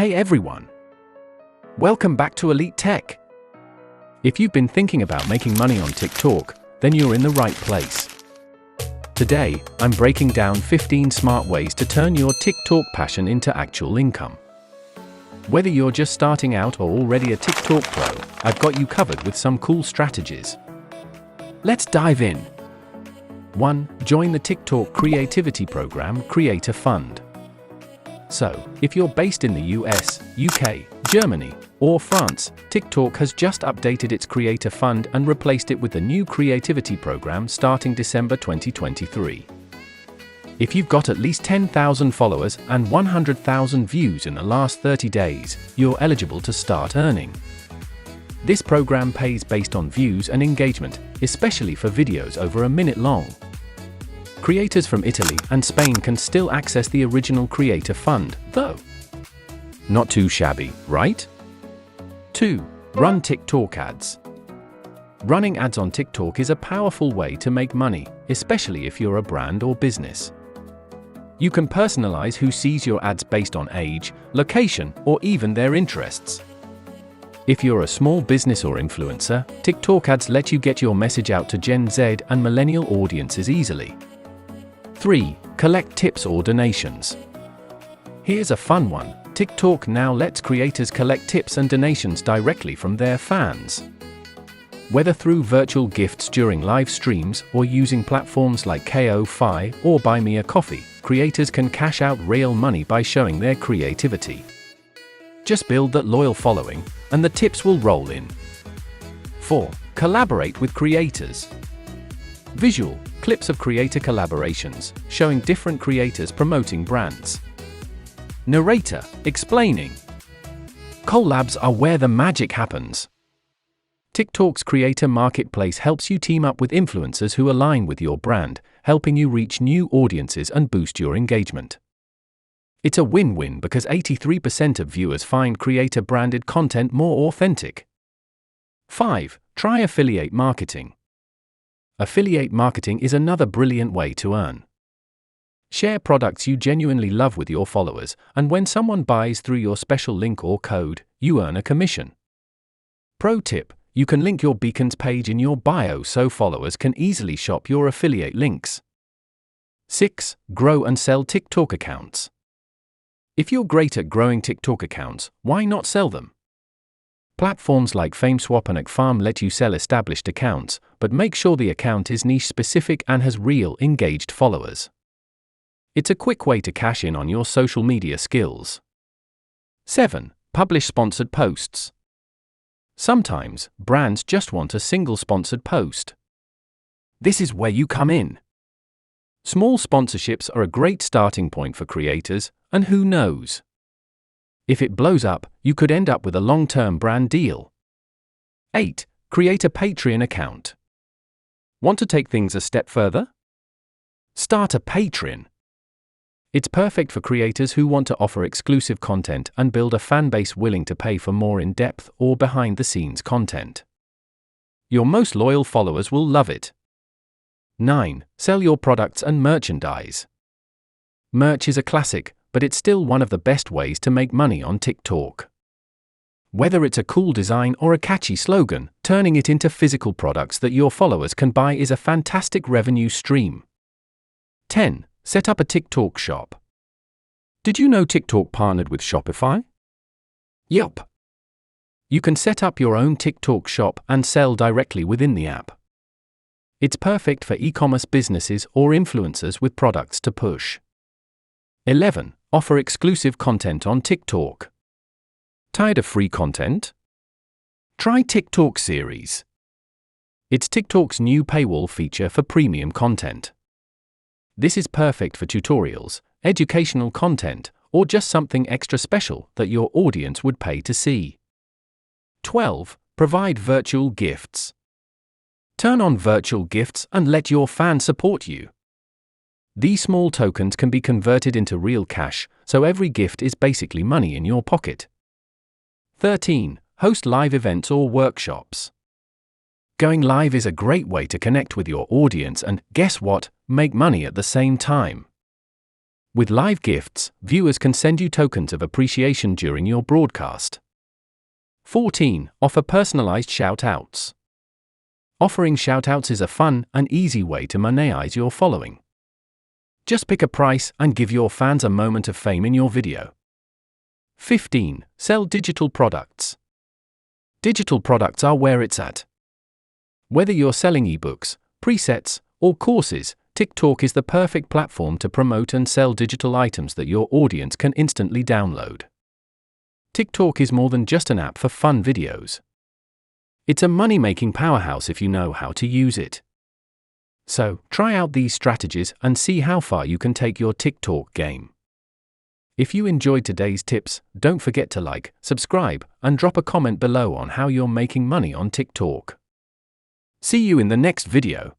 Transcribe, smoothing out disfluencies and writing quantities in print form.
Hey everyone! Welcome back to Elite Tech. If you've been thinking about making money on TikTok, then you're in the right place. Today, I'm breaking down 15 smart ways to turn your TikTok passion into actual income. Whether you're just starting out or already a TikTok pro, I've got you covered with some cool strategies. Let's dive in. 1. Join the TikTok Creativity Program Creator Fund. So, if you're based in the US, UK, Germany, or France, TikTok has just updated its Creator Fund and replaced it with the new Creativity Program starting December 2023. If you've got at least 10,000 followers and 100,000 views in the last 30 days, you're eligible to start earning. This program pays based on views and engagement, especially for videos over a minute long. Creators from Italy and Spain can still access the original Creator Fund, though. Not too shabby, right? 2. Run TikTok ads. Running ads on TikTok is a powerful way to make money, especially if you're a brand or business. You can personalize who sees your ads based on age, location, or even their interests. If you're a small business or influencer, TikTok ads let you get your message out to Gen Z and millennial audiences easily. 3. Collect tips or donations. Here's a fun one. TikTok now lets creators collect tips and donations directly from their fans. Whether through virtual gifts during live streams or using platforms like Ko-Fi or Buy Me a Coffee, creators can cash out real money by showing their creativity. Just build that loyal following, and the tips will roll in. 4. Collaborate with creators. Visual clips of creator collaborations, showing different creators promoting brands. Narrator explaining. Collabs are where the magic happens. TikTok's Creator Marketplace helps you team up with influencers who align with your brand, helping you reach new audiences and boost your engagement. It's a win-win because 83% of viewers find creator-branded content more authentic. 5. Try affiliate marketing. Affiliate marketing is another brilliant way to earn. Share products you genuinely love with your followers, and when someone buys through your special link or code, you earn a commission. Pro tip: you can link your Beacons page in your bio so followers can easily shop your affiliate links. 6. Grow and sell TikTok accounts. If you're great at growing TikTok accounts, why not sell them? Platforms like FameSwap and Farm let you sell established accounts, but make sure the account is niche-specific and has real, engaged followers. It's a quick way to cash in on your social media skills. 7. Publish sponsored posts. Sometimes, brands just want a single sponsored post. This is where you come in. Small sponsorships are a great starting point for creators, and who knows? If it blows up, you could end up with a long-term brand deal. 8. Create a Patreon account. Want to take things a step further? Start a Patreon. It's perfect for creators who want to offer exclusive content and build a fanbase willing to pay for more in-depth or behind-the-scenes content. Your most loyal followers will love it. 9. Sell your products and merchandise. Merch is a classic, but it's still one of the best ways to make money on TikTok. Whether it's a cool design or a catchy slogan, turning it into physical products that your followers can buy is a fantastic revenue stream. 10. Set up a TikTok shop. Did you know TikTok partnered with Shopify? Yup. You can set up your own TikTok shop and sell directly within the app. It's perfect for e-commerce businesses or influencers with products to push. 11. Offer exclusive content on TikTok. Tired of free content? Try TikTok Series. It's TikTok's new paywall feature for premium content. This is perfect for tutorials, educational content, or just something extra special that your audience would pay to see. 12. Provide virtual gifts. Turn on virtual gifts and let your fans support you. These small tokens can be converted into real cash, so every gift is basically money in your pocket. 13. Host live events or workshops. Going live is a great way to connect with your audience and, guess what, make money at the same time. With live gifts, viewers can send you tokens of appreciation during your broadcast. 14. Offer personalized shoutouts. Offering shoutouts is a fun and easy way to monetize your following. Just pick a price and give your fans a moment of fame in your video. 15. Sell digital products. Digital products are where it's at. Whether you're selling ebooks, presets, or courses, TikTok is the perfect platform to promote and sell digital items that your audience can instantly download. TikTok is more than just an app for fun videos. It's a money-making powerhouse if you know how to use it. So, try out these strategies and see how far you can take your TikTok game. If you enjoyed today's tips, don't forget to like, subscribe, and drop a comment below on how you're making money on TikTok. See you in the next video.